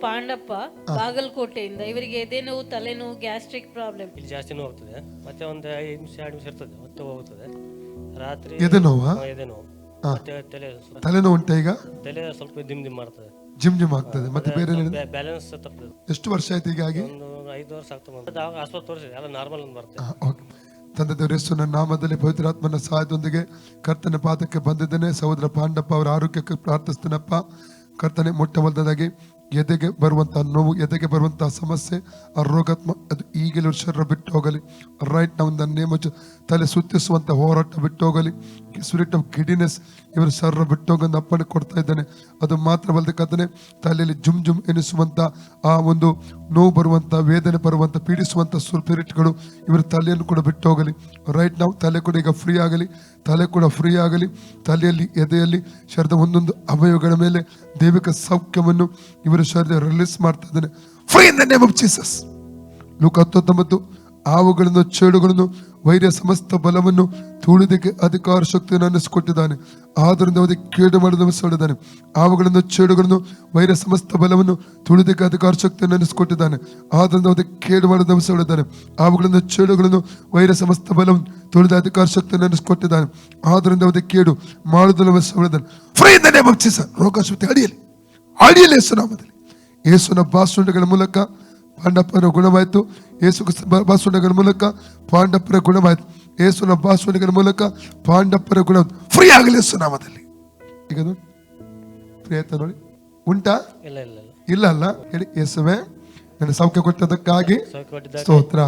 ಪಾಂಡಪ್ಪ, ಬಾಗಲಕೋಟೆಯಿಂದ. ಇವರಿಗೆ ಎದೆನೋವು, ತಲೆನೋವು, gastric problem. ಇಲ್ಲಿ ಜಾಸ್ತಿ ನೋವು ಆಗ್ತದೆ, ಮತ್ತೆ ಒಂದು 5 ನಿಮಿಷ 2 ನಿಮಿಷ ಇರ್ತದೆ, ಮತ್ತೆ ಹೋಗ್ತದೆ. ರಾತ್ರಿ ಎದೆನೋವಾ? ಎದೆನೋವು, ಮತ್ತೆ ತಲೆನೋವು ಉಂಟಾ ಈಗ? ತಲೆ ಸ್ವಲ್ಪ ದಿಮ್ ಮಾಡ್ತದೆ, ಜಿಮ್ ಜಿಮ್ ಆಗ್ತದೆ. ಮತ್ತೆ ಬೇರೆ ಬ್ಯಾಲೆನ್ಸ್ ತಪ್ಪದೆ. ಎಷ್ಟು ವರ್ಷ ಆಯ್ತು ಹೀಗಾಗಿ? ಒಂದು 5 ವರ್ಷ ಆಗ್ತದೆ. ಆಸ್ಪತ್ರೆ ತೋರಿಸಿದೆ, ಎಲ್ಲ ನಾರ್ಮಲ್ ಅಂತ ಬರ್ತದೆ. ಓಕೆ. ತಂದೆ ದೇವರ ಯೇಸುವಿನ ನಾಮದಲ್ಲಿ ಪವಿತ್ರಾತ್ಮನ ಸಹಾಯದೊಂದಿಗೆ ಕರ್ತನ ಪಾದಕ್ಕೆ ಬಂದಿದ್ದೇನೆ. ಸಹೋದರ ಪಾಂಡಪ್ಪ ಅವರ ಆರೋಗ್ಯಕ್ಕೆ ಪ್ರಾರ್ಥಿಸ್ತೇನಪ್ಪ. ಕರ್ತನೆ, ಮೊಟ್ಟ ಮೊದಲದಾಗಿ ಎದೆಗೆ ಬರುವಂತಹ ನೋವು, ಎದೆಗೆ ಬರುವಂತಹ ಸಮಸ್ಯೆ, ಆ ರೋಗಾತ್ಮ ಅದು ಈಗಲೂ ಶರೀರ ಬಿಟ್ಟು ಹೋಗಲಿ. ರೈಟ್ ನಾವು ನೇಮ ತಲೆ ಸುತ್ತಿಸುವಂತ ಹೋರಾಟ ಬಿಟ್ಟು ಹೋಗಲಿ. ಸ್ಪಿರಿಟ್ ಆಫ್ ಗಿಡಿನೆಸ್ ಇವರ ಶರೀರ ಬಿಟ್ಟು ಹೋಗೋದು ಅಪ್ಪಣೆ ಕೊಡ್ತಾ ಇದ್ದಾನೆ. ಅದು ಮಾತ್ರವಲ್ಲದೆ ಕರ್ತನೆ, ತಲೆಯಲ್ಲಿ ಜುಮ್ ಜುಮ್ ಎನಿಸುವಂತ ಆ ಒಂದು ನೋವು ಬರುವಂತ, ವೇದನೆ ಬರುವಂತ, ಪೀಡಿಸುವಂತ ಸ್ಪಿರಿಟ್ಗಳು ಇವರ ತಲೆಯನ್ನು ಕೂಡ ಬಿಟ್ಟು ಹೋಗಲಿ. ರೈಟ್ ನಾವು ತಲೆ ಕೂಡ ಈಗ ಫ್ರೀ ಆಗಲಿ, ತಲೆ ಕೂಡ ಫ್ರೀ ಆಗಲಿ. ತಲೆಯಲ್ಲಿ, ಎದೆಯಲ್ಲಿ, ಶರೀರದ ಒಂದೊಂದು ಅವಯವಗಳ ಮೇಲೆ ದೈವಿಕ ಸೌಖ್ಯವನ್ನು ಇವರ ಶರೀರ ರಿಲೀಸ್ ಮಾಡ್ತಾ ಇದ್ದಾನೆ. Free in the name of Jesus. ಲೂಕ 19 ಆವುಗಳನ್ನು, ಚೇಡುಗಳನ್ನು, ವೈರ್ಯ ಸಮಸ್ತ ಬಲವನ್ನು ತುಳಿದಕ್ಕೆ ಅಧಿಕಾರ ಶಕ್ತಿಯನ್ನು ಅನ್ನಿಸಿಕೊಟ್ಟಿದ್ದಾನೆ. ಆದ್ದರಿಂದ ಅದಕ್ಕೆ ಕೇಡು ಮಾಡಲು ಹೇಳಿದ್ದಾನೆ. ಆವುಗಳನ್ನು, ಚೇಡುಗಳನ್ನು, ವೈರ್ಯ ಸಮಸ್ತ ಬಲವನ್ನು ತುಳಿದಕ್ಕೆ ಅಧಿಕಾರ ಶಕ್ತಿಯನ್ನು ಅನ್ನಿಸಿಕೊಟ್ಟಿದ್ದಾನೆ. ಆದ್ದರಿಂದ ಅದಕ್ಕೆ ಕೇಡು ಮಾಡಲು ಹೇಳಿದ್ದಾನೆ. ಆವುಗಳನ್ನು, ಚೇಡುಗಳನ್ನು, ವೈರ್ಯ ಸಮಸ್ತ ಬಲವನ್ನು ತುಳಿದ ಅಧಿಕಾರ ಶಕ್ತಿಯನ್ನು ಅನ್ನಿಸಿಕೊಟ್ಟಿದ್ದಾನೆ. ಆದ್ದರಿಂದ ಅದಕ್ಕೆ ಕೇಡು ಮಾಡುವುದನ್ನು ಹೇಳಿದ್ದಾನೆ. Free in the name of Jesus. ರೋಗಶಕ್ತಿ ಅಡಿಯಲ್ಲಿ ಯೇಸು ನಾಮದಲ್ಲಿ, ಯೇಸುವಿನ ಬಾಸುಂಡೆಗಳ ಮೂಲಕ ಪಾಂಡಪ್ಪನ ಗುಣವಾಯಿತು. ಯೇಸು ಬಾಸುಂಡೆಗಳ ಮೂಲಕ ಪಾಂಡಪ್ಪರ ಗುಣವಾಯಿತು. ಯೇಸುವಿನ ಬಾಸುಂಡೆಗಳ ಮೂಲಕ ಪಾಂಡಪ್ಪರ ಗುಣ ಫ್ರೀ ಆಗಲಿ ಯೇಸು ನಾಮದಲ್ಲಿ. ಈಗ ಫ್ರೀ ಆಯ್ತಾ ನೋಡಿ? ಉಂಟಾ? ಇಲ್ಲ ಇಲ್ಲ ಇಲ್ಲ ಅಲ್ಲ ಹೇಳಿ. ಯೇಸುವೆ, ನನ್ನ ಸೌಖ್ಯ ಕೊಟ್ಟದಕ್ಕಾಗಿ ಸ್ತೋತ್ರ.